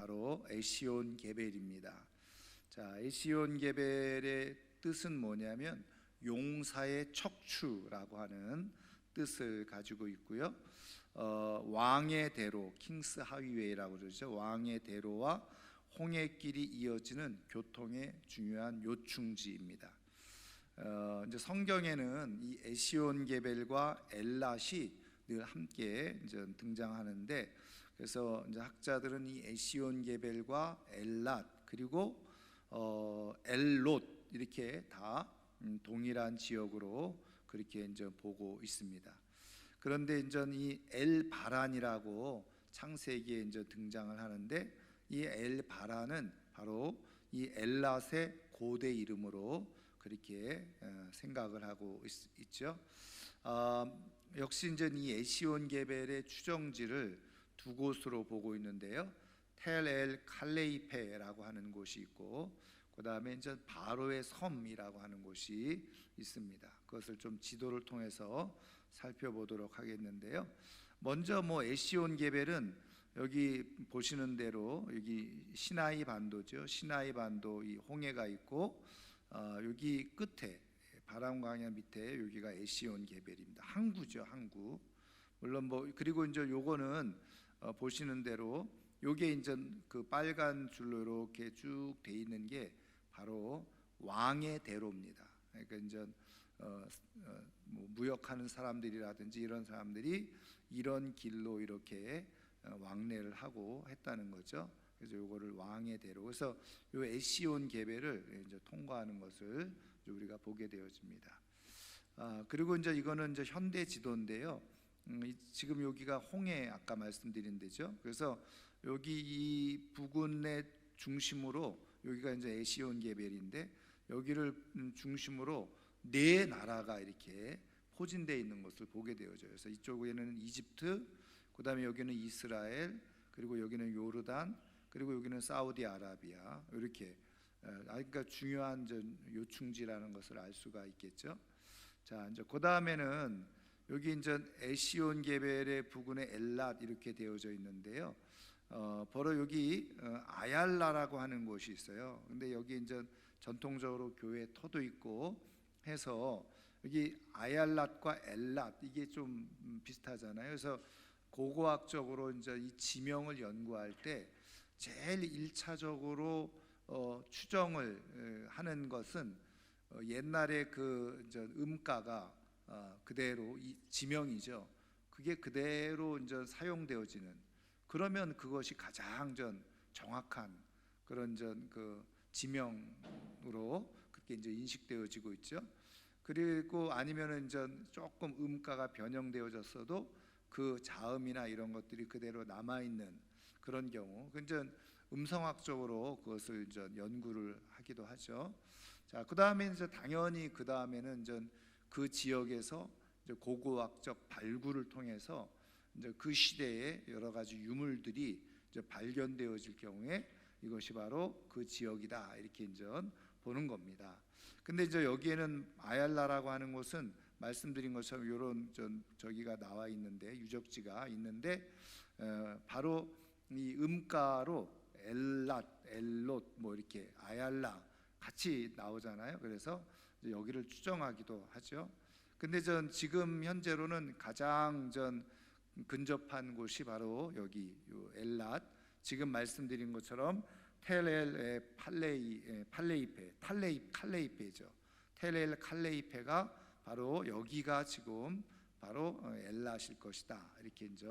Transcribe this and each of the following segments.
바로 에시온 게벨입니다. 자, 에시온 게벨의 뜻은 뭐냐면 용사의 척추라고 하는 뜻을 가지고 있고요. 왕의 대로, 킹스 하이웨이라고 그러죠. 왕의 대로와 홍해길이 이어지는 교통의 중요한 요충지입니다. 이제 성경에는 이 에시온 게벨과 엘랏이 늘 함께 이제 등장하는데, 그래서 이제 학자들은 이 에시온 게벨과 엘랏 그리고 엘롯 이렇게 다 동일한 지역으로 그렇게 이제 보고 있습니다. 그런데 이제 이 엘바란이라고 창세기에 이제 등장을 하는데, 이 엘바란은 바로 이 엘랏의 고대 이름으로 그렇게 생각을 하고 있죠. 역시 이제 이 에시온 게벨의 추정지를 두 곳으로 보고 있는데요. 텔 엘 칼레이페라고 하는 곳이 있고, 그 다음에 이제 바로의 섬이라고 하는 곳이 있습니다. 그것을 좀 지도를 통해서 살펴보도록 하겠는데요. 먼저 에시온 게벨은 여기 보시는 대로 여기 시나이 반도죠. 시나이 반도 이 홍해가 있고, 여기 끝에 바람광야 밑에 여기가 에시온 게벨입니다. 항구죠, 항구. 물론 그리고 이제 요거는 보시는 대로 요게 이제 그 빨간 줄로 이렇게 쭉 돼 있는 게 바로 왕의 대로입니다. 그러니까 이제 무역하는 사람들이라든지 이런 사람들이 이런 길로 이렇게 왕래를 하고 했다는 거죠. 그래서 요거를 왕의 대로. 그래서 요 에시온 게벨을 이제 통과하는 것을 우리가 보게 되어집니다. 그리고 이제 이거는 이제 현대 지도인데요. 지금 여기가 홍해 아까 말씀드린 데죠. 그래서 여기 이 부근의 중심으로 여기가 이제 에시온 게벨인데, 여기를 중심으로 네 나라가 이렇게 포진되어 있는 것을 보게 되어져요. 그래서 이쪽에는 이집트, 그 다음에 여기는 이스라엘, 그리고 여기는 요르단, 그리고 여기는 사우디아라비아, 이렇게 그러니까 중요한 요충지라는 것을 알 수가 있겠죠. 자, 이제 그 다음에는 여기 이제 에시온 게벨의 부근에 엘랏 이렇게 되어져 있는데요. 바로 여기 아얄라라고 하는 곳이 있어요. 근데 여기 이제 전통적으로 교회 터도 있고 해서 여기 아얄랏과 엘랏 이게 좀 비슷하잖아요. 그래서 고고학적으로 이제 이 지명을 연구할 때 제일 1차적으로 추정을 하는 것은 옛날에 그 음가가 그대로 이 지명이죠. 그게 그대로 이제 사용되어지는, 그러면 그것이 가장 정확한 그런 그 지명으로 그렇게 이제 인식되어지고 있죠. 그리고 아니면은 이제 조금 음가가 변형되어졌어도 그 자음이나 이런 것들이 그대로 남아 있는 그런 경우, 이제 음성학적으로 그것을 이제 연구를 하기도 하죠. 자, 그 다음에 이제 당연히 그 다음에는 이제 그 지역에서 이제 고고학적 발굴을 통해서 이제 그 시대의 여러 가지 유물들이 이제 발견되어질 경우에 이것이 바로 그 지역이다 이렇게 이제 보는 겁니다. 근데 이제 여기에는 아얄라라고 하는 곳은 말씀드린 것처럼 이런 저기가 나와 있는데, 유적지가 있는데 바로 이 음가로 엘랏, 엘롯 이렇게 아얄라 같이 나오잖아요. 그래서 여기를 추정하기도 하죠. 근데 지금 현재로는 가장 근접한 곳이 바로 여기 엘랏, 지금 말씀드린 것처럼 텔엘 칼레이페죠. 텔엘 칼레이페가 바로 여기가 지금 바로 엘랏일 것이다 이렇게 이제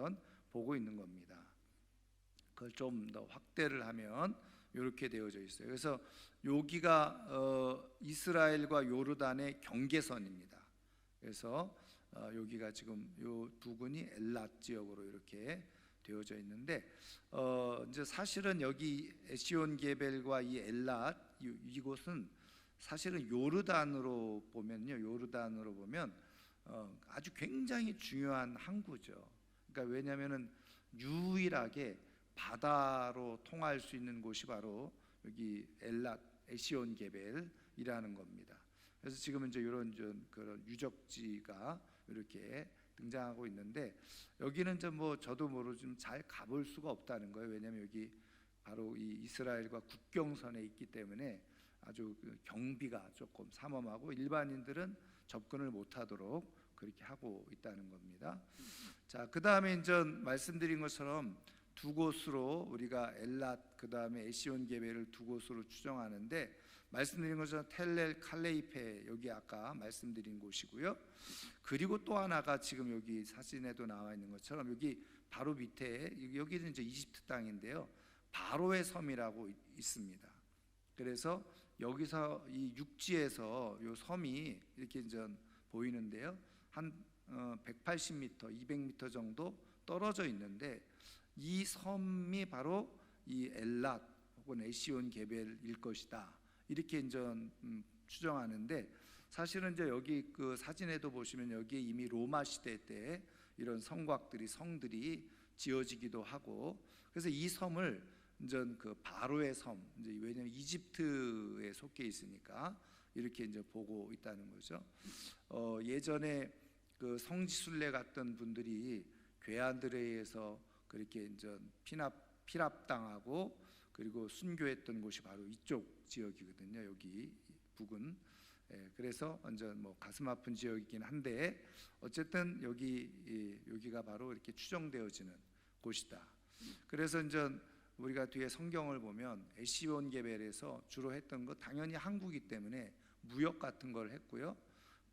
보고 있는 겁니다. 그걸 좀 더 확대를 하면 이렇게 되어져 있어요. 그래서 여기가 이스라엘과 요르단의 경계선입니다. 그래서 여기가 지금 요 부근이 엘랏 지역으로 이렇게 되어져 있는데, 이제 사실은 여기 에시온 게벨과 이 엘랏 이곳은 사실은 요르단으로 보면 아주 굉장히 중요한 항구죠. 그러니까 왜냐하면은 유일하게 바다로 통할 수 있는 곳이 바로 여기 엘랏 에시온 게벨이라는 겁니다. 그래서 지금 이제 이런 그런 유적지가 이렇게 등장하고 있는데, 여기는 저도 좀 잘 가볼 수가 없다는 거예요. 왜냐하면 여기 바로 이 이스라엘과 국경선에 있기 때문에 아주 그 경비가 조금 삼엄하고 일반인들은 접근을 못하도록 그렇게 하고 있다는 겁니다. 자, 그 다음에 이제 말씀드린 것처럼 두 곳으로 우리가 엘랏 그 다음에 에시온 게벨을 두 곳으로 추정하는데, 말씀드린 것처럼 텔렐 칼레이페 여기 아까 말씀드린 곳이고요. 그리고 또 하나가 지금 여기 사진에도 나와 있는 것처럼 여기 바로 밑에 여기는 이제 이집트 땅인데요. 바로의 섬이라고 있습니다. 그래서 여기서 이 육지에서 이 섬이 이렇게 이제 보이는데요. 한 180m, 200m 정도 떨어져 있는데 이 섬이 바로 이 엘랏 혹은 에시온 게벨일 것이다. 이렇게 이제 추정하는데, 사실은 이제 여기 그 사진에도 보시면 여기에 이미 로마 시대 때 이런 성들이 지어지기도 하고, 그래서 이 섬을 이제 그 바로의 섬, 이제 왜냐하면 이집트에 속해 있으니까 이렇게 이제 보고 있다는 거죠. 예전에 그 성지순례 갔던 분들이 괴한들에 의해서 그렇게 이제 피납당하고 그리고 순교했던 곳이 바로 이쪽 지역이거든요. 여기 북은. 그래서 완전 뭐 가슴 아픈 지역이긴 한데 어쨌든 여기가 바로 이렇게 추정되어지는 곳이다. 그래서 이제 우리가 뒤에 성경을 보면 에시온 게벨에서 주로 했던 거 당연히 항구이기 때문에 무역 같은 걸 했고요.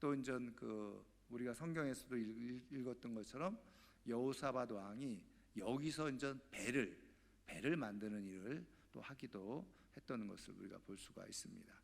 또 이제 그 우리가 성경에서도 읽었던 것처럼 여호사밧 왕이 여기서 이제 배를 만드는 일을 또 하기도 했던 것을 우리가 볼 수가 있습니다.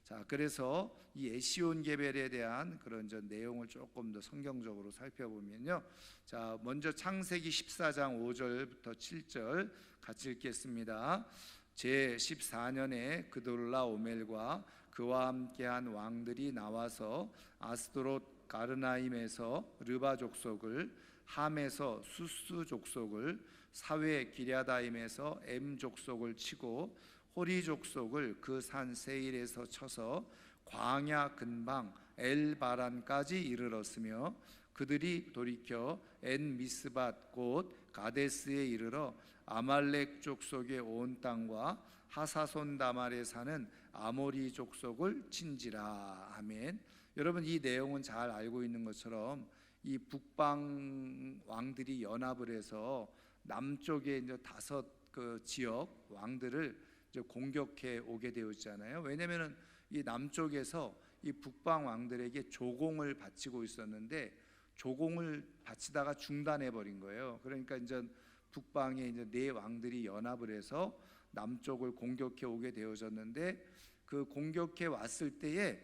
자, 그래서 이 에시온 게벨에 대한 그런 내용을 조금 더 성경적으로 살펴보면요. 자, 먼저 창세기 14장 5절부터 7절 같이 읽겠습니다. 제 14년에 그돌라오멜과 그와 함께한 왕들이 나와서 아스도롯 가르나임에서 르바 족속을, 함에서 수스 족속을, 사회 기랴다임에서 엠 족속을 치고 호리 족속을 그 산 세일에서 쳐서 광야 근방 엘바란까지 이르렀으며, 그들이 돌이켜 엔 미스밧 곧 가데스에 이르러 아말렉 족속의 온 땅과 하사손 다말에 사는 아모리 족속을 친지라. 아멘. 여러분, 이 내용은 잘 알고 있는 것처럼 이 북방 왕들이 연합을 해서 남쪽에 이제 5그 지역 왕들을 이제 공격해 오게 되었잖아요. 왜냐하면 이 남쪽에서 이 북방 왕들에게 조공을 바치고 있었는데 조공을 바치다가 중단해 버린 거예요. 그러니까 이제 북방에 이제 4왕들이 연합을 해서 남쪽을 공격해 오게 되어졌는데, 그 공격해 왔을 때에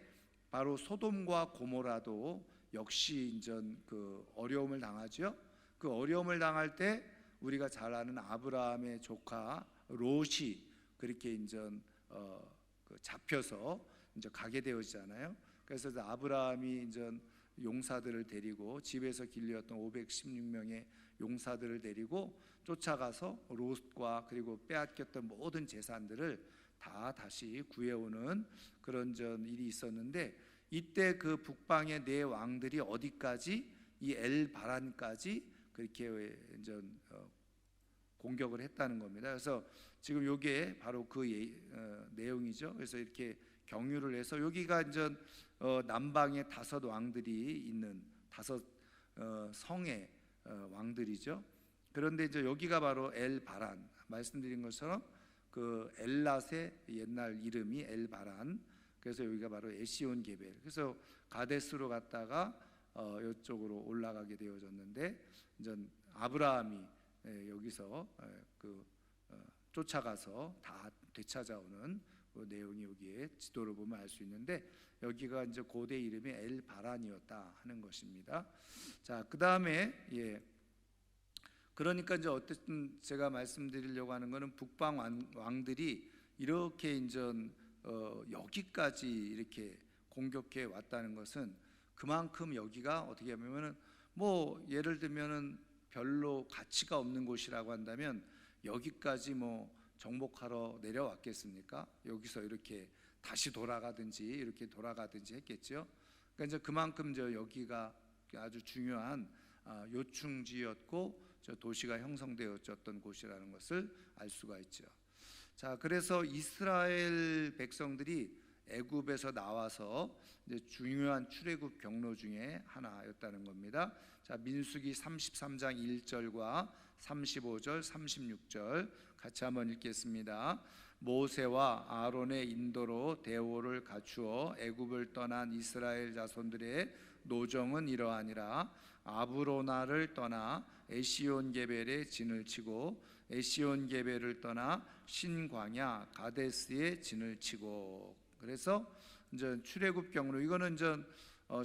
바로 소돔과 고모라도 역시 이제 그 어려움을 당하죠. 그 어려움을 당할 때 우리가 잘 아는 아브라함의 조카 롯이 그렇게 이제 그 잡혀서 이제 가게 되었잖아요. 그래서 아브라함이 이제 용사들을 데리고 집에서 길렸던 516명의 용사들을 데리고 쫓아가서 롯과 그리고 빼앗겼던 모든 재산들을 다 다시 구해오는 그런 일이 있었는데, 이때 그 북방의 4왕들이 어디까지, 이 엘바란까지 그렇게 이제 공격을 했다는 겁니다. 그래서 지금 이게 바로 그 내용이죠. 그래서 이렇게 경유를 해서 여기가 이제 남방에 5왕들이 있는 5 성의 왕들이죠. 그런데 이제 여기가 바로 엘바란, 말씀드린 것처럼 그 엘랏의 옛날 이름이 엘바란. 그래서 여기가 바로 에시온 게벨. 그래서 가데스로 갔다가 이쪽으로 올라가게 되어졌는데, 이제 아브라함이 여기서 쫓아가서 다 되찾아오는 그 내용이 여기에 지도를 보면 알 수 있는데, 여기가 이제 고대 이름이 엘바란이었다 하는 것입니다. 자, 그 다음에 그러니까 이제 어쨌든 제가 말씀드리려고 하는 것은 북방 왕들이 이렇게 이제 여기까지 이렇게 공격해 왔다는 것은 그만큼 여기가 어떻게 보면은 뭐 예를 들면은 별로 가치가 없는 곳이라고 한다면 여기까지 뭐 정복하러 내려왔겠습니까? 여기서 이렇게 다시 돌아가든지 이렇게 돌아가든지 했겠죠. 그러니까 이제 그만큼 여기가 아주 중요한 요충지였고 저 도시가 형성되어졌던 곳이라는 것을 알 수가 있죠. 자, 그래서 이스라엘 백성들이 애굽에서 나와서 이제 중요한 출애굽 경로 중에 하나였다는 겁니다. 자, 민수기 33장 1절과 35절, 36절 같이 한번 읽겠습니다. 모세와 아론의 인도로 대오를 갖추어 애굽을 떠난 이스라엘 자손들의 노정은 이러하니라. 아브로나를 떠나 에시온게벨에 진을 치고 에시온게벨을 떠나 신광야 가데스에 진을 치고. 그래서 이제 출애굽 경로, 이거는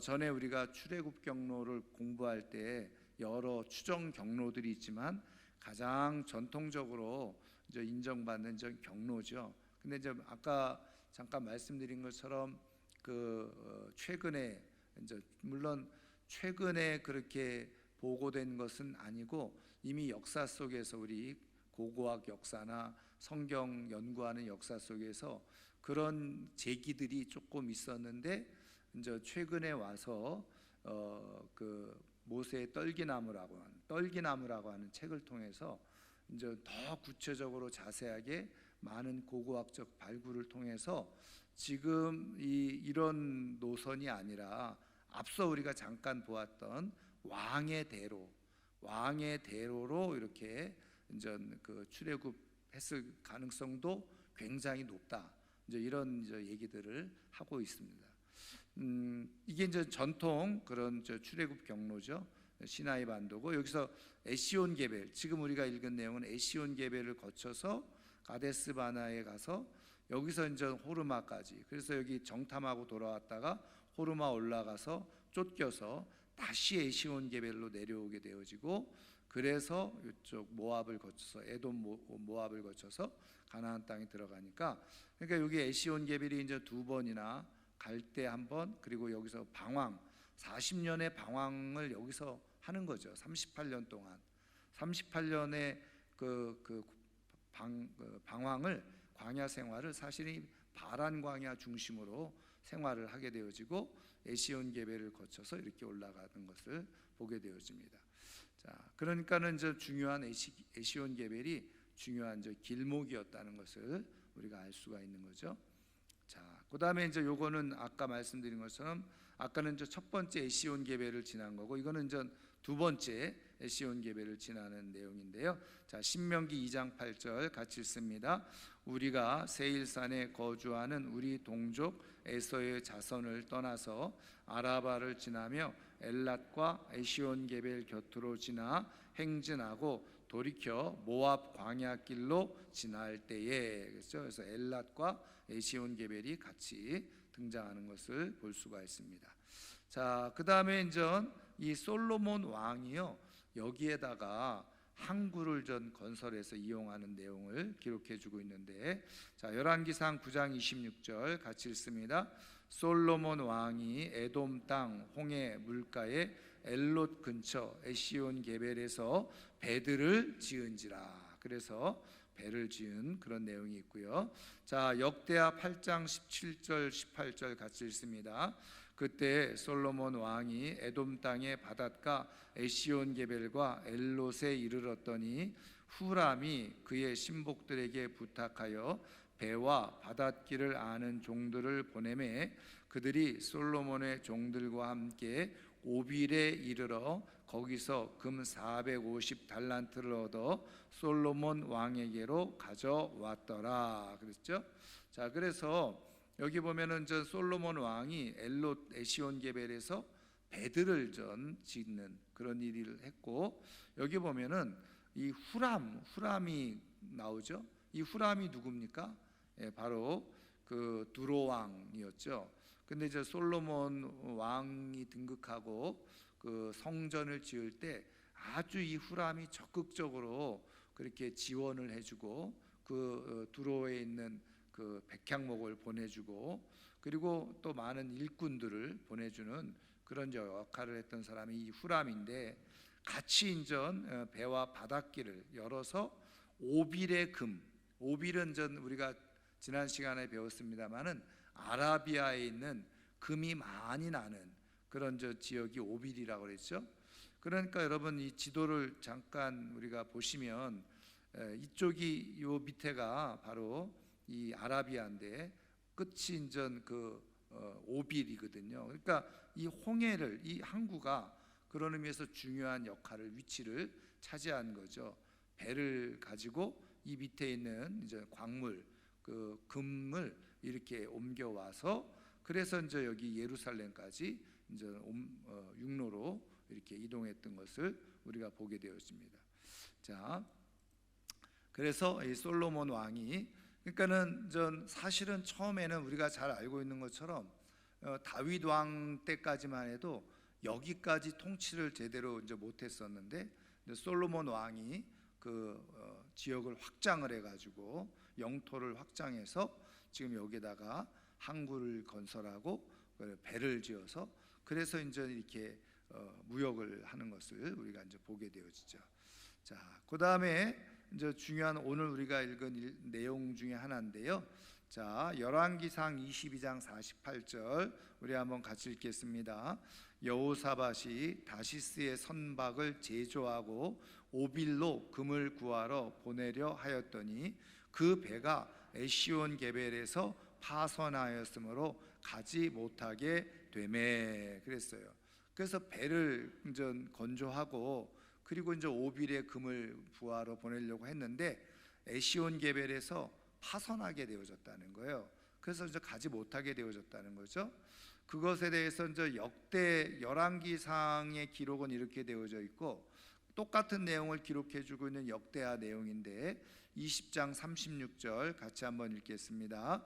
전에 우리가 출애굽 경로를 공부할 때 여러 추정 경로들이 있지만 가장 전통적으로 이제 인정받는 경로죠. 근데 이제 아까 잠깐 말씀드린 것처럼 최근에 이제 물론 최근에 그렇게 보고된 것은 아니고 이미 역사 속에서 우리 고고학 역사나 성경 연구하는 역사 속에서 그런 제기들이 조금 있었는데 이제 최근에 와서 모세의 떨기나무라고 하는 책을 통해서 이제 더 구체적으로 자세하게 많은 고고학적 발굴을 통해서 지금 이런 노선이 아니라 앞서 우리가 잠깐 보았던 왕의 대로로 이렇게 이제 출애굽했을 가능성도 굉장히 높다. 이제 이런 얘기들을 하고 있습니다. 이게 이제 전통 그런 출애굽 경로죠. 시나이 반도고, 여기서 에시온게벨, 지금 우리가 읽은 내용은 에시온게벨을 거쳐서 가데스 바나에 가서 여기서 이제 호르마까지, 그래서 여기 정탐하고 돌아왔다가 호르마 올라가서 쫓겨서 다시 에시온게벨로 내려오게 되어지고, 그래서 이쪽 모압을 거쳐서 에돔 모압을 거쳐서 가나안 땅에 들어가니까, 그러니까 여기 에시온게벨이 이제 두 번이나 갈 때 한 번, 그리고 여기서 방황 40년의 방황을 여기서 하는 거죠. 38년 동안 38년의 방황을, 광야 생활을 사실은 바란 광야 중심으로 생활을 하게 되어지고 에시온게벨을 거쳐서 이렇게 올라가는 것을 보게 되어집니다. 자, 그러니까는 중요한 에시온게벨이 중요한 길목이었다는 것을 우리가 알 수가 있는 거죠. 자, 그다음에 이제 요거는 아까 말씀드린 것처럼 아까는 첫 번째 에시온게벨을 지난 거고, 이거는 두 번째 에시온게벨을 지나는 내용인데요. 자, 신명기 2장 8절 같이 읽습니다. 우리가 세일산에 거주하는 우리 동족 에서의 자손을 떠나서 아라바를 지나며 엘랏과 에시온게벨 곁으로 지나 행진하고 돌이켜 모압 광야길로 지날 때에, 그렇죠? 그래서 엘랏과 에시온게벨이 같이 등장하는 것을 볼 수가 있습니다. 자, 그 다음에 이 솔로몬 왕이요, 여기에다가 항구를 건설해서 이용하는 내용을 기록해주고 있는데, 자, 열왕기상 9장 26절 같이 읽습니다. 솔로몬 왕이 에돔 땅 홍해 물가에 엘롯 근처 에시온게벨에서 배들을 지은지라. 그래서 배를 지은 그런 내용이 있고요. 자, 역대하 8장 17절 18절 같이 읽습니다. 그때 솔로몬 왕이 에돔 땅의 바닷가 에시온게벨과 엘롯에 이르렀더니 후람이 그의 신복들에게 부탁하여 배와 바닷길을 아는 종들을 보내매 그들이 솔로몬의 종들과 함께 오빌에 이르러 거기서 금 450달란트를 얻어 솔로몬 왕에게로 가져왔더라. 그랬죠? 자, 그래서 여기 보면은 솔로몬 왕이 엘롯 에시온게벨에서 배들을 짓는 그런 일을 했고, 여기 보면은 이 후람이 나오죠. 이 후람이 누굽니까? 예, 바로 두로 왕이었죠. 근데 이제 솔로몬 왕이 등극하고 성전을 지을 때 아주 이 후람이 적극적으로 그렇게 지원을 해주고 두로에 있는 백향목을 보내주고, 그리고 또 많은 일꾼들을 보내주는 그런 역할을 했던 사람이 이 후람인데, 같이 인전 배와 바닷길을 열어서 오빌의 금, 오빌은 우리가 지난 시간에 배웠습니다마는 아라비아에 있는 금이 많이 나는 그런 지역이 오빌이라고 그랬죠. 그러니까 여러분 이 지도를 잠깐 우리가 보시면 이쪽이 요 밑에가 바로 이 아라비아인데 끝이 이제 오빌이거든요. 그러니까 이 홍해를, 이 항구가 그런 의미에서 중요한 역할을, 위치를 차지한 거죠. 배를 가지고 이 밑에 있는 이제 광물, 그 금을 이렇게 옮겨와서, 그래서 이제 여기 예루살렘까지 이제 육로로 이렇게 이동했던 것을 우리가 보게 되었습니다. 자, 그래서 이 솔로몬 왕이, 그러니까는 사실은 처음에는 우리가 잘 알고 있는 것처럼 다윗 왕 때까지만 해도 여기까지 통치를 제대로 이제 못했었는데, 솔로몬 왕이 그 지역을 확장을 해가지고 영토를 확장해서 지금 여기다가 항구를 건설하고 배를 지어서, 그래서 이제 이렇게 무역을 하는 것을 우리가 이제 보게 되어지죠. 자, 그 다음에 이제 중요한 오늘 우리가 읽은 내용 중에 하나인데요. 자, 열왕기상 22장 48절 우리 한번 같이 읽겠습니다. 여호사밧이 다시스의 선박을 제조하고 오빌로 금을 구하러 보내려 하였더니 그 배가 에시온 게벨에서 파선하였으므로 가지 못하게 되매, 그랬어요. 그래서 배를 이제 건조하고 그리고 이제 오빌의 금을 구하러 보내려고 했는데 에시온 게벨에서 파선하게 되어졌다는 거예요. 그래서 이제 가지 못하게 되어졌다는 거죠. 그것에 대해서 이제 역대 열왕기상의 기록은 이렇게 되어져 있고, 똑같은 내용을 기록해주고 있는 역대하 내용인데 20장 36절 같이 한번 읽겠습니다.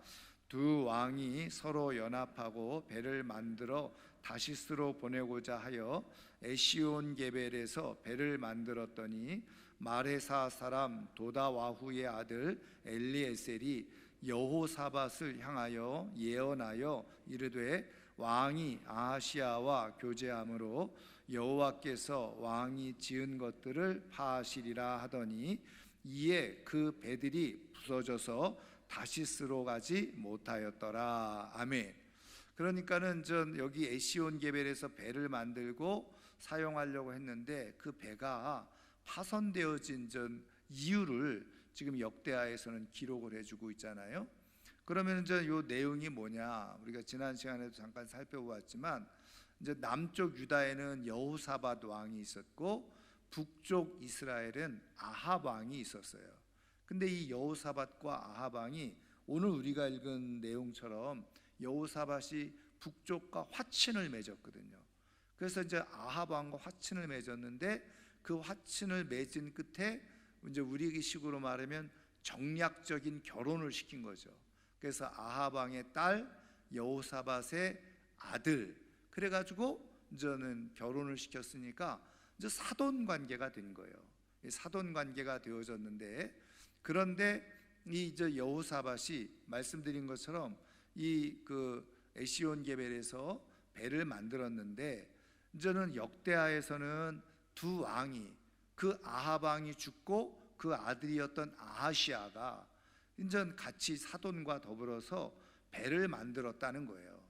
두 왕이 서로 연합하고 배를 만들어 다시스로 보내고자 하여 에시온 게벨에서 배를 만들었더니 마레사 사람 도다와후의 아들 엘리에셀이 여호사밧을 향하여 예언하여 이르되 왕이 아하시아와 교제함으로 여호와께서 왕이 지은 것들을 파하시리라 하더니 이에 그 배들이 부서져서 다시스로 가지 못하였더라. 아멘. 그러니까는 여기 에시온 게벨에서 배를 만들고 사용하려고 했는데 그 배가 파손되어진 이유를 지금 역대하에서는 기록을 해주고 있잖아요. 그러면 이 내용이 뭐냐? 우리가 지난 시간에도 잠깐 살펴보았지만 이제 남쪽 유다에는 여호사밧 왕이 있었고 북쪽 이스라엘은 아합 왕이 있었어요. 근데 이 여호사밧과 아합 왕이 오늘 우리가 읽은 내용처럼 여호사밧이 북쪽과 화친을 맺었거든요. 그래서 이제 아합 왕과 화친을 맺었는데 그 화친을 맺은 끝에 이제 우리식으로 말하면 정략적인 결혼을 시킨 거죠. 그래서 아합 왕의 딸 여호사밧의 아들, 그래가지고 이제는 결혼을 시켰으니까 이제 사돈 관계가 된 거예요. 사돈 관계가 되어졌는데, 그런데 이 이제 여호사밧이 말씀드린 것처럼 이 에시온 게벨에서 배를 만들었는데, 이제는 역대하에서는 두 왕이, 그 아합 왕이 죽고 그 아들이었던 아하시아가 이제 같이 사돈과 더불어서 배를 만들었다는 거예요.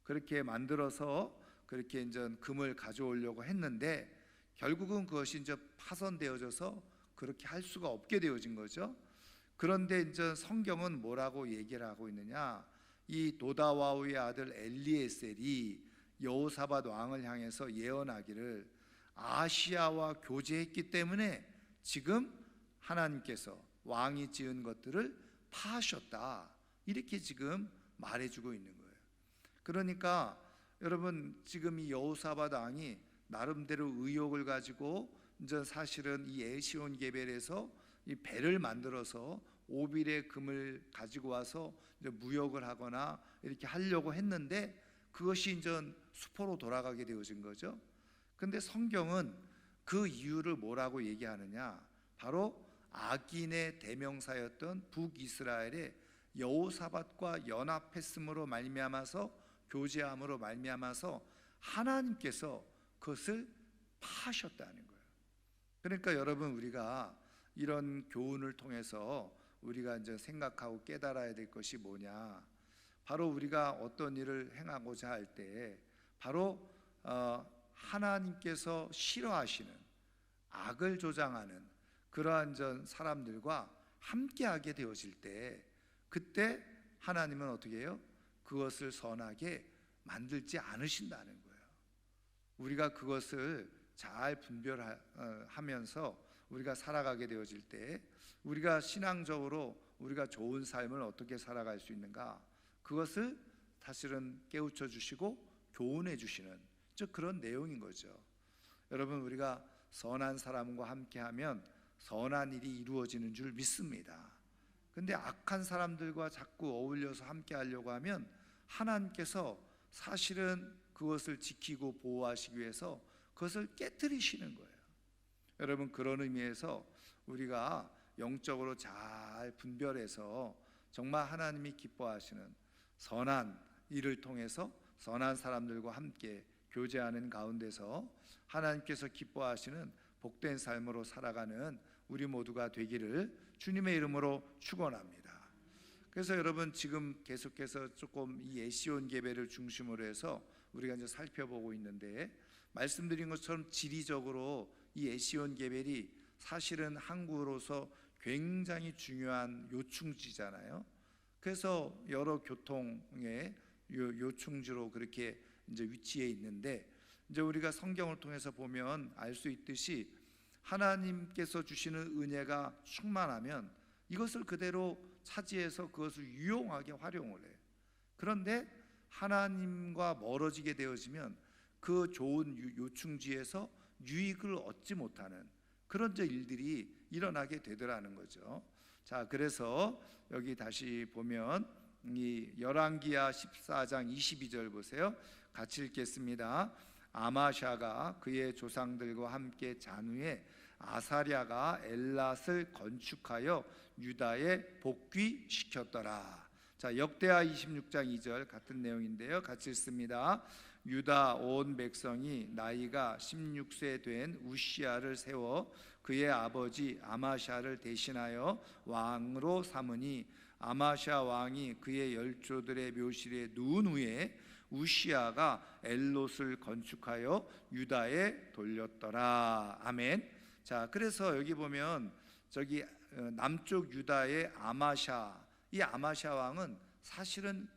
그렇게 만들어서 그렇게 이제 금을 가져오려고 했는데 결국은 그것이 이제 파손되어져서 그렇게 할 수가 없게 되어진 거죠. 그런데 이제 성경은 뭐라고 얘기를 하고 있느냐? 이 도다와우의 아들 엘리에셀이 여호사밧 왕을 향해서 예언하기를 아시아와 교제했기 때문에 지금 하나님께서 왕이 지은 것들을 파하셨다, 이렇게 지금 말해주고 있는 거예요. 그러니까 여러분, 지금 이 여호사밧 왕이 나름대로 의욕을 가지고 이제 사실은 이 에시온 게벨에서 이 배를 만들어서 오빌의 금을 가지고 와서 이제 무역을 하거나 이렇게 하려고 했는데 그것이 이제 수포로 돌아가게 되어진 거죠. 근데 성경은 그 이유를 뭐라고 얘기하느냐? 바로 악인의 대명사였던 북이스라엘의 여호사밧과 연합했음으로 말미암아서, 교제함으로 말미암아서 하나님께서 그것을 파하셨다는 거예요. 그러니까 여러분, 우리가 이런 교훈을 통해서 우리가 이제 생각하고 깨달아야 될 것이 뭐냐? 바로 우리가 어떤 일을 행하고자 할 때 바로 하나님께서 싫어하시는, 악을 조장하는 그러한 사람들과 함께하게 되어질 때, 그때 하나님은 어떻게 해요? 그것을 선하게 만들지 않으신다는 거예요. 우리가 그것을 잘 분별하면서 우리가 살아가게 되어질 때, 우리가 신앙적으로 우리가 좋은 삶을 어떻게 살아갈 수 있는가, 그것을 사실은 깨우쳐 주시고 교훈해 주시는 그런 내용인 거죠. 여러분, 우리가 선한 사람과 함께하면 선한 일이 이루어지는 줄 믿습니다. 근데 악한 사람들과 자꾸 어울려서 함께하려고 하면 하나님께서 사실은 그것을 지키고 보호하시기 위해서 그것을 깨뜨리시는 거예요. 여러분, 그런 의미에서 우리가 영적으로 잘 분별해서 정말 하나님이 기뻐하시는 선한 일을 통해서 선한 사람들과 함께 교제하는 가운데서 하나님께서 기뻐하시는 복된 삶으로 살아가는 우리 모두가 되기를 주님의 이름으로 축원합니다. 그래서 여러분, 지금 계속해서 조금 이 에시온 계배를 중심으로 해서 우리가 이제 살펴보고 있는데, 말씀드린 것처럼 지리적으로 이 에시온 계벨이 사실은 항구로서 굉장히 중요한 요충지잖아요. 그래서 여러 교통의 요충지로 그렇게 이제 위치해 있는데, 이제 우리가 성경을 통해서 보면 알 수 있듯이 하나님께서 주시는 은혜가 충만하면 이것을 그대로 차지해서 그것을 유용하게 활용을 해요. 그런데 하나님과 멀어지게 되어지면 그 좋은 요충지에서 유익을 얻지 못하는 그런 일들이 일어나게 되더라는 거죠. 자, 그래서 여기 다시 보면 이 열왕기하 14장 22절 보세요. 같이 읽겠습니다. 아마샤가 그의 조상들과 함께 잔 후에 아사랴가 엘랏을 건축하여 유다에 복귀시켰더라. 자, 역대하 26장 2절 같은 내용인데요, 같이 읽습니다. 유다 온 백성이 나이가 16세 된 우시야를 세워 그의 아버지 아마샤를 대신하여 왕으로 삼으니 아마샤 왕이 그의 열조들의 묘실에 누운 후에 우시야가 엘롯을 건축하여 유다에 돌렸더라. 아멘. 자, 그래서 여기 보면 저기 남쪽 유다의 아마샤, 이 아마샤 왕은 사실은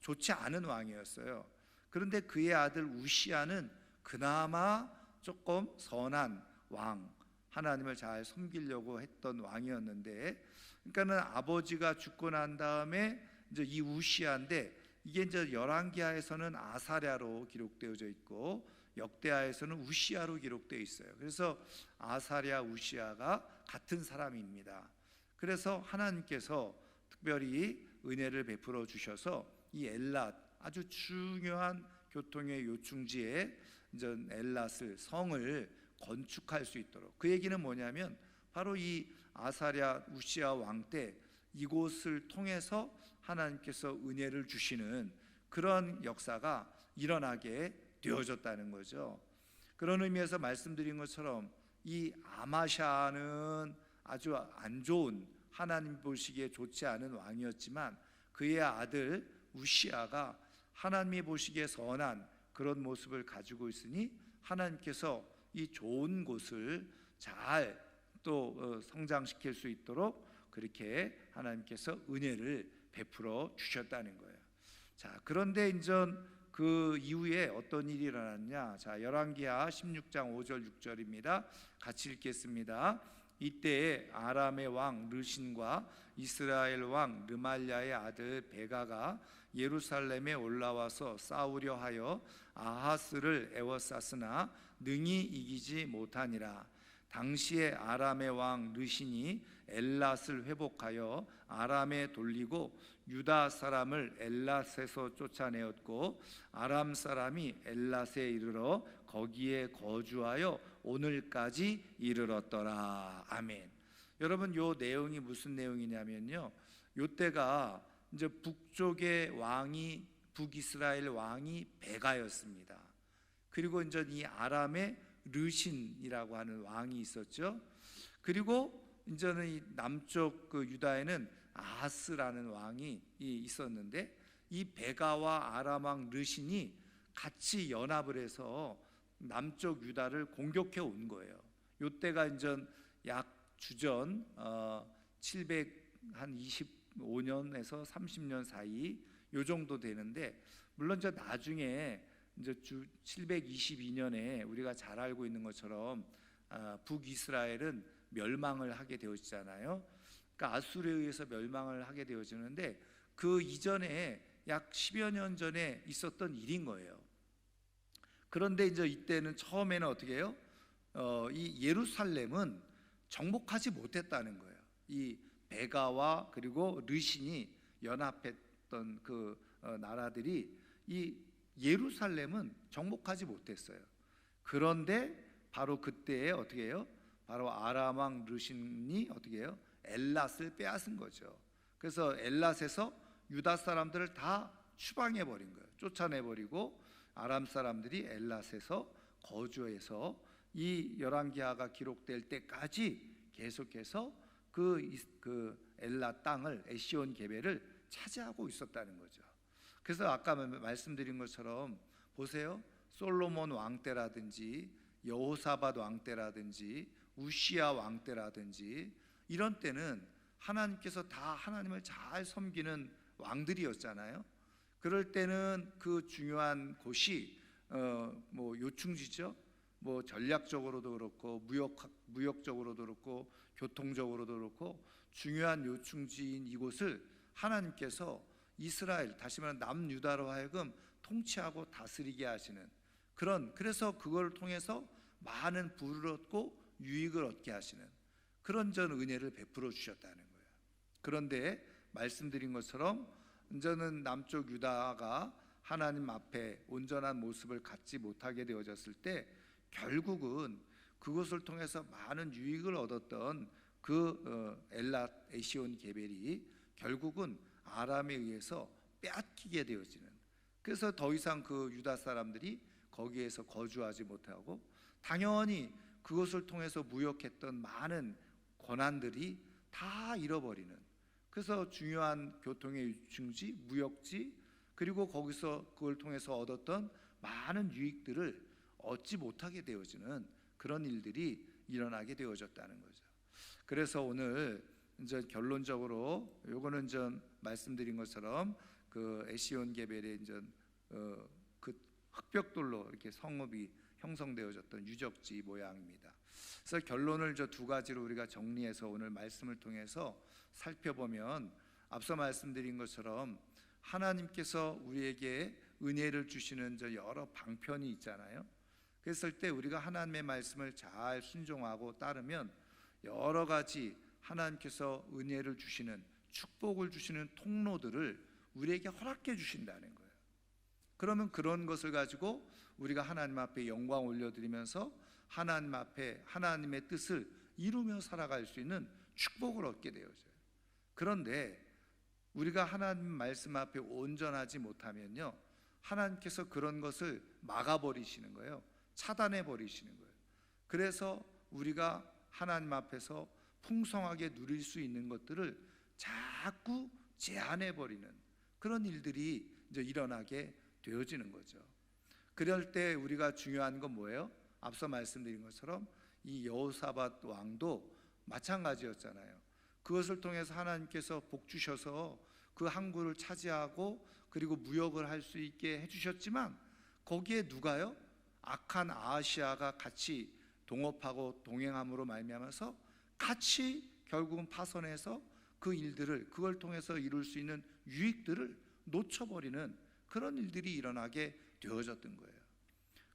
좋지 않은 왕이었어요. 그런데 그의 아들 우시야는 그나마 조금 선한 왕, 하나님을 잘 섬기려고 했던 왕이었는데, 그러니까는 아버지가 죽고 난 다음에 이제 이 우시야인데, 이게 이제 열왕기하에서는 아사랴로 기록되어져 있고 역대하에서는 우시야로 기록되어 있어요. 그래서 아사랴 우시야가 같은 사람입니다. 그래서 하나님께서 특별히 은혜를 베풀어 주셔서 이 엘랏, 아주 중요한 교통의 요충지에 이제 엘랏을, 성을 건축할 수 있도록, 그 얘기는 뭐냐면 바로 이 아사랴 우시야 왕 때 이곳을 통해서 하나님께서 은혜를 주시는 그런 역사가 일어나게 되어졌다는 거죠. 그런 의미에서 말씀드린 것처럼 이 아마샤는 아주 안 좋은, 하나님 보시기에 좋지 않은 왕이었지만 그의 아들 우시야가 하나님이 보시기에 선한 그런 모습을 가지고 있으니 하나님께서 이 좋은 곳을 잘 또 성장시킬 수 있도록 그렇게 하나님께서 은혜를 베풀어 주셨다는 거예요. 자, 그런데 이제 그 이후에 어떤 일이 일어났냐? 자, 열왕기하 16장 5절 6절입니다. 같이 읽겠습니다. 이때에 아람의 왕 르신과 이스라엘 왕 르말랴의 아들 베가가 예루살렘에 올라와서 싸우려 하여 아하스를 에워쌌으나 능히 이기지 못하니라. 당시에 아람의 왕 르신이 엘랏을 회복하여 아람에 돌리고 유다 사람을 엘랏에서 쫓아내었고 아람 사람이 엘랏에 이르러 거기에 거주하여 오늘까지 이르렀더라. 아멘. 여러분, 요 내용이 무슨 내용이냐면요, 요 때가 이제 북쪽의 왕이, 북이스라엘 왕이 베가였습니다. 그리고 이제 이 아람의 르신이라고 하는 왕이 있었죠. 그리고 이제는 이 남쪽 그 유다에는 아하스라는 왕이 있었는데, 이 베가와 아람 왕 르신이 같이 연합을 해서 남쪽 유다를 공격해 온 거예요. 이때가 이제 약 주전 725년에서 30년 사이 요 정도 되는데, 물론 저 나중에 이제 722년에 우리가 잘 알고 있는 것처럼 북이스라엘은 멸망을 하게 되어지잖아요. 그러니까 아수르에 의해서 멸망을 하게 되어지는데, 그 이전에 약 10여 년 전에 있었던 일인 거예요. 그런데 이제 이때는 처음에는 어떻게 해요? 이 예루살렘은 정복하지 못했다는 거예요. 이 베가와 그리고 르신이 연합했던 그 나라들이 이 예루살렘은 정복하지 못했어요. 그런데 바로 그때에 어떻게 해요? 바로 아람 왕 르신이 어떻게 해요? 엘랏을 빼앗은 거죠. 그래서 엘랏에서 유다 사람들을 다 추방해 버린 거예요. 쫓아내 버리고 아람 사람들이 엘랏에서 거주해서 이 열왕기하가 기록될 때까지 계속해서 그 엘랏 땅을, 에시온 게벨을 차지하고 있었다는 거죠. 그래서 아까 말씀드린 것처럼 보세요. 솔로몬 왕 때라든지 여호사밧 왕 때라든지 우시야 왕 때라든지 이런 때는 하나님께서 다 하나님을 잘 섬기는 왕들이었잖아요. 그럴 때는 그 중요한 곳이 뭐 요충지죠. 뭐 전략적으로도 그렇고 무역적으로도 그렇고 교통적으로도 그렇고 중요한 요충지인 이곳을 하나님께서 이스라엘, 다시 말하면 남유다로 하여금 통치하고 다스리게 하시는 그래서 그걸 통해서 많은 부를 얻고 유익을 얻게 하시는 그런 전 은혜를 베풀어 주셨다는 거예요. 그런데 말씀드린 것처럼 이제는 남쪽 유다가 하나님 앞에 온전한 모습을 갖지 못하게 되어졌을 때 결국은 그것을 통해서 많은 유익을 얻었던 그 엘랏 에시온 게벨이 결국은 아람에 의해서 빼앗기게 되어지는, 그래서 더 이상 그 유다 사람들이 거기에서 거주하지 못하고 당연히 그것을 통해서 무역했던 많은 권한들이 다 잃어버리는, 그래서 중요한 교통의 유충지, 무역지, 그리고 거기서 그걸 통해서 얻었던 많은 유익들을 얻지 못하게 되어지는 그런 일들이 일어나게 되어졌다는 거죠. 그래서 오늘 이제 결론적으로 요거는 전 말씀드린 것처럼 그 에시온 게벨의 이제 그 흑벽돌로 이렇게 성읍이 형성되어졌던 유적지 모양입니다. 그래서 결론을 저 두 가지로 우리가 정리해서 오늘 말씀을 통해서 살펴보면, 앞서 말씀드린 것처럼 하나님께서 우리에게 은혜를 주시는 저 여러 방편이 있잖아요. 그랬을 때 우리가 하나님의 말씀을 잘 순종하고 따르면 여러 가지 하나님께서 은혜를 주시는, 축복을 주시는 통로들을 우리에게 허락해 주신다는 거예요. 그러면 그런 것을 가지고 우리가 하나님 앞에 영광 올려드리면서 하나님 앞에 하나님의 뜻을 이루며 살아갈 수 있는 축복을 얻게 되어져요. 그런데 우리가 하나님 말씀 앞에 온전하지 못하면요, 하나님께서 그런 것을 막아버리시는 거예요. 차단해 버리시는 거예요. 그래서 우리가 하나님 앞에서 풍성하게 누릴 수 있는 것들을 자꾸 제한해 버리는 그런 일들이 이제 일어나게 되어지는 거죠. 그럴 때 우리가 중요한 건 뭐예요? 앞서 말씀드린 것처럼 이 여호사밧 왕도 마찬가지였잖아요. 그것을 통해서 하나님께서 복 주셔서 그 항구를 차지하고 그리고 무역을 할 수 있게 해주셨지만 거기에 누가요? 악한 아하시아가 같이 동업하고 동행함으로 말미암아서 같이 결국은 파손해서 그 일들을, 그걸 통해서 이룰 수 있는 유익들을 놓쳐버리는 그런 일들이 일어나게 되어졌던 거예요.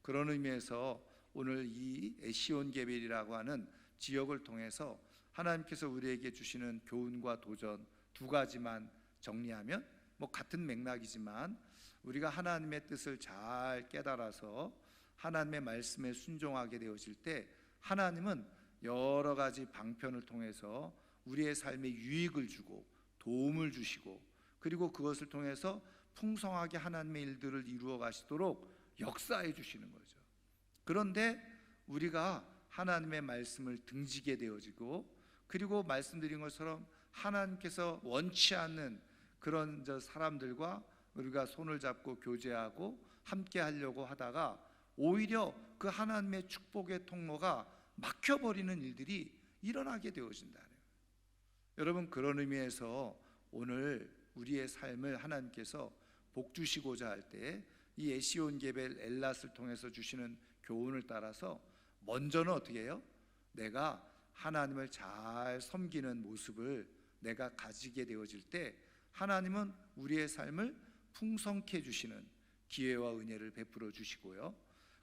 그런 의미에서 오늘 이 에시온 게벨이라고 하는 지역을 통해서 하나님께서 우리에게 주시는 교훈과 도전 두 가지만 정리하면, 뭐 같은 맥락이지만 우리가 하나님의 뜻을 잘 깨달아서 하나님의 말씀에 순종하게 되어질 때 하나님은 여러 가지 방편을 통해서 우리의 삶에 유익을 주고 도움을 주시고, 그리고 그것을 통해서 풍성하게 하나님의 일들을 이루어 가시도록 역사해 주시는 거죠. 그런데 우리가 하나님의 말씀을 등지게 되어지고, 그리고 말씀드린 것처럼 하나님께서 원치 않는 그런 사람들과 우리가 손을 잡고 교제하고 함께 하려고 하다가 오히려 그 하나님의 축복의 통로가 막혀버리는 일들이 일어나게 되어진다는 거예요. 여러분, 그런 의미에서 오늘 우리의 삶을 하나님께서 복 주시고자 할 때 이 에시온 게벨 엘랏을 통해서 주시는 교훈을 따라서 먼저는 어떻게 해요? 내가 하나님을 잘 섬기는 모습을 내가 가지게 되어질 때 하나님은 우리의 삶을 풍성케 해주시는 기회와 은혜를 베풀어 주시고요,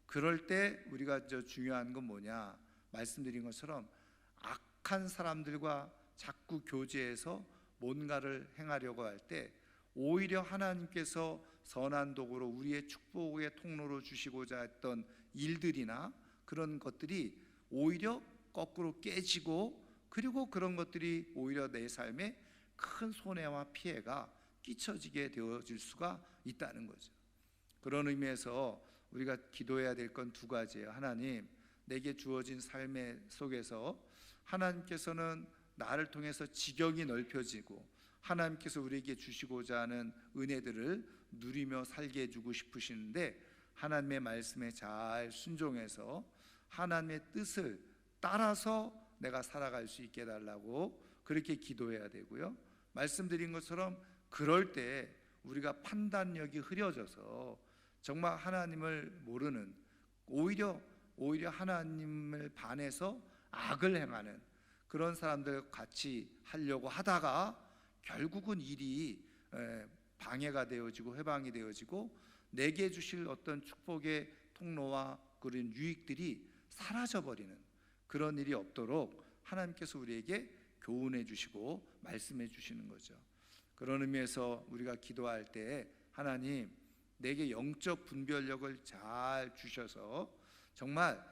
그럴 때 우리가 중요한 건 뭐냐, 말씀드린 것처럼 악한 사람들과 자꾸 교제해서 뭔가를 행하려고 할 때 오히려 하나님께서 선한 도구로 우리의 축복의 통로로 주시고자 했던 일들이나 그런 것들이 오히려 거꾸로 깨지고, 그리고 그런 것들이 오히려 내 삶에 큰 손해와 피해가 끼쳐지게 되어질 수가 있다는 거죠. 그런 의미에서 우리가 기도해야 될 건 두 가지예요. 하나님, 내게 주어진 삶의 속에서 하나님께서는 나를 통해서 지경이 넓혀지고 하나님께서 우리에게 주시고자 하는 은혜들을 누리며 살게 해주고 싶으시는데, 하나님의 말씀에 잘 순종해서 하나님의 뜻을 따라서 내가 살아갈 수 있게 해달라고 그렇게 기도해야 되고요, 말씀드린 것처럼 그럴 때 우리가 판단력이 흐려져서 정말 하나님을 모르는, 오히려 하나님을 반해서 악을 행하는 그런 사람들 같이 하려고 하다가 결국은 일이 방해가 되어지고 회방이 되어지고 내게 주실 어떤 축복의 통로와 그런 유익들이 사라져버리는 그런 일이 없도록 하나님께서 우리에게 교훈해 주시고 말씀해 주시는 거죠. 그런 의미에서 우리가 기도할 때 하나님, 내게 영적 분별력을 잘 주셔서 정말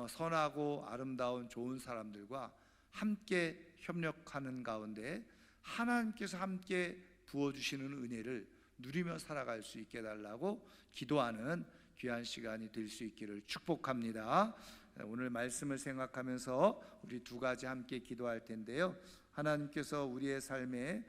선하고 아름다운 좋은 사람들과 함께 협력하는 가운데 하나님께서 함께 부어주시는 은혜를 누리며 살아갈 수 있게 해달라고 기도하는 귀한 시간이 될 수 있기를 축복합니다. 오늘 말씀을 생각하면서 우리 두 가지 함께 기도할 텐데요, 하나님께서 우리의 삶에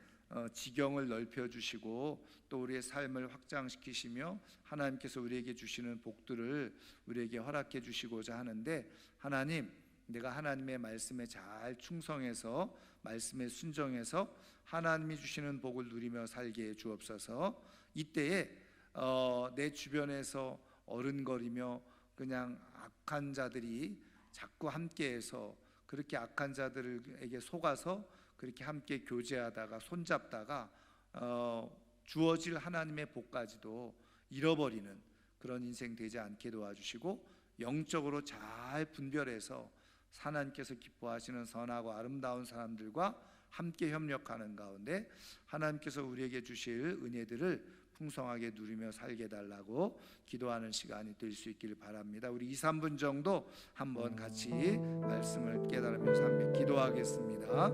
지경을 넓혀주시고 또 우리의 삶을 확장시키시며 하나님께서 우리에게 주시는 복들을 우리에게 허락해 주시고자 하는데, 하나님, 내가 하나님의 말씀에 잘 충성해서 말씀에 순종해서 하나님이 주시는 복을 누리며 살게 해 주옵소서. 이때에 내 주변에서 어른거리며 그냥 악한 자들이 자꾸 함께해서 그렇게 악한 자들에게 속아서 그렇게 함께 교제하다가 손잡다가 주어질 하나님의 복까지도 잃어버리는 그런 인생 되지 않게 도와주시고, 영적으로 잘 분별해서 하나님께서 기뻐하시는 선하고 아름다운 사람들과 함께 협력하는 가운데 하나님께서 우리에게 주실 은혜들을 풍성하게 누리며 살게 해달라고 기도하는 시간이 될 수 있기를 바랍니다. 우리 2-3분 정도 한번 같이 말씀을 깨달으면서 함께 기도하겠습니다.